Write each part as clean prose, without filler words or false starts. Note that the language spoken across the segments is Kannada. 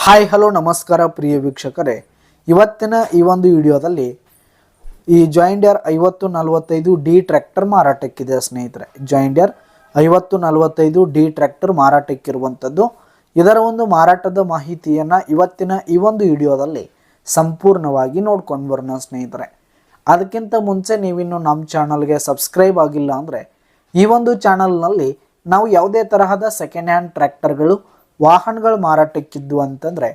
ಹಾಯ್ ಹಲೋ ನಮಸ್ಕಾರ ಪ್ರಿಯ ವೀಕ್ಷಕರೇ, ಇವತ್ತಿನ ಈ ಒಂದು ವಿಡಿಯೋದಲ್ಲಿ ಈ ಜಾಯಿಂಡಿಯರ್ 5045D ಟ್ರ್ಯಾಕ್ಟರ್ ಮಾರಾಟಕ್ಕಿದೆ ಸ್ನೇಹಿತರೆ. ಜಾಯಿಂಡಿಯರ್ 5045D ಟ್ರ್ಯಾಕ್ಟರ್ ಮಾರಾಟಕ್ಕಿರುವಂಥದ್ದು. ಇದರ ಒಂದು ಮಾರಾಟದ ಮಾಹಿತಿಯನ್ನು ಇವತ್ತಿನ ಈ ಒಂದು ವಿಡಿಯೋದಲ್ಲಿ ಸಂಪೂರ್ಣವಾಗಿ ನೋಡ್ಕೊಂಡು ಬರೋಣ ಸ್ನೇಹಿತರೆ. ಅದಕ್ಕಿಂತ ಮುಂಚೆ ನೀವಿನ್ನು ನಮ್ಮ ಚಾನಲ್ಗೆ ಸಬ್ಸ್ಕ್ರೈಬ್ ಆಗಿಲ್ಲ ಅಂದರೆ ಈ ಒಂದು ಚಾನಲ್ನಲ್ಲಿ ನಾವು ಯಾವುದೇ ತರಹದ ಸೆಕೆಂಡ್ ಹ್ಯಾಂಡ್ ಟ್ರ್ಯಾಕ್ಟರ್ಗಳು ವಾಹನಗಳು ಮಾರಾಟಕ್ಕಿದ್ದು ಅಂತಂದರೆ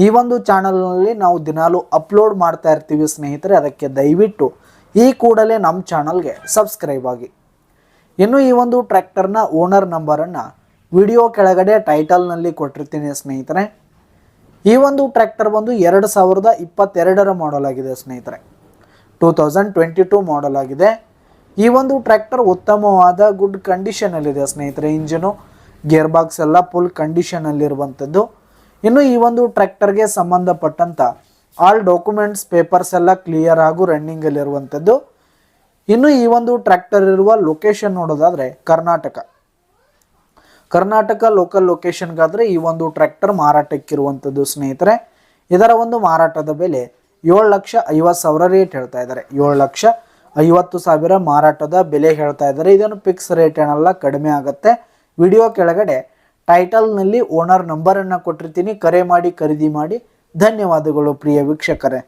ಈ ಒಂದು ಚಾನಲ್ನಲ್ಲಿ ನಾವು ದಿನಾಲೂ ಅಪ್ಲೋಡ್ ಮಾಡ್ತಾ ಇರ್ತೀವಿ ಸ್ನೇಹಿತರೆ. ಅದಕ್ಕೆ ದಯವಿಟ್ಟು ಈ ಕೂಡಲೇ ನಮ್ಮ ಚಾನಲ್ಗೆ ಸಬ್ಸ್ಕ್ರೈಬ್ ಆಗಿ. ಇನ್ನು ಈ ಒಂದು ಟ್ರ್ಯಾಕ್ಟರ್ನ ಓನರ್ ನಂಬರನ್ನು ವಿಡಿಯೋ ಕೆಳಗಡೆ ಟೈಟಲ್ನಲ್ಲಿ ಕೊಟ್ಟಿರ್ತೀನಿ ಸ್ನೇಹಿತರೆ. ಈ ಒಂದು ಟ್ರ್ಯಾಕ್ಟರ್ ಬಂದು 2022ರ ಮಾಡಲ್ ಆಗಿದೆ ಸ್ನೇಹಿತರೆ. 2022 ಮಾಡಲ್ ಆಗಿದೆ. ಈ ಒಂದು ಟ್ರ್ಯಾಕ್ಟರ್ ಉತ್ತಮವಾದ ಗುಡ್ ಕಂಡೀಷನಲ್ಲಿದೆ ಸ್ನೇಹಿತರೆ. ಇಂಜಿನು ಗೇರ್ ಬಾಕ್ಸ್ ಎಲ್ಲ ಫುಲ್ ಕಂಡೀಷನಲ್ಲಿರುವಂಥದ್ದು. ಇನ್ನು ಈ ಒಂದು ಟ್ರ್ಯಾಕ್ಟರ್ಗೆ ಸಂಬಂಧಪಟ್ಟಂಥ ಆಲ್ ಡಾಕ್ಯುಮೆಂಟ್ಸ್ ಪೇಪರ್ಸ್ ಎಲ್ಲ ಕ್ಲಿಯರ್ ಹಾಗೂ ರನ್ನಿಂಗಲ್ಲಿರುವಂಥದ್ದು. ಇನ್ನು ಈ ಒಂದು ಟ್ರ್ಯಾಕ್ಟರ್ ಇರುವ ಲೊಕೇಶನ್ ನೋಡೋದಾದರೆ ಕರ್ನಾಟಕ ಲೋಕಲ್ ಲೊಕೇಶನ್ಗಾದರೆ ಈ ಒಂದು ಟ್ರ್ಯಾಕ್ಟರ್ ಮಾರಾಟಕ್ಕಿರುವಂಥದ್ದು ಸ್ನೇಹಿತರೆ. ಇದರ ಒಂದು ಮಾರಾಟದ ಬೆಲೆ 7,50,000 ರೇಟ್ ಹೇಳ್ತಾ ಇದ್ದಾರೆ. 7,50,000 ಮಾರಾಟದ ಬೆಲೆ ಹೇಳ್ತಾ ಇದ್ದಾರೆ. ಇದನ್ನು ಫಿಕ್ಸ್ ರೇಟ್ ಏನಲ್ಲ, ಕಡಿಮೆ ಆಗುತ್ತೆ. ವಿಡಿಯೋ ಕೆಳಗಡೆ ಟೈಟಲ್ನಲ್ಲಿ ಓನರ್ ನಂಬರನ್ನು ಕೊಟ್ಟಿರ್ತೀನಿ. ಕರೆ ಮಾಡಿ ಖರೀದಿ ಮಾಡಿ. ಧನ್ಯವಾದಗಳು ಪ್ರಿಯ ವೀಕ್ಷಕರೇ.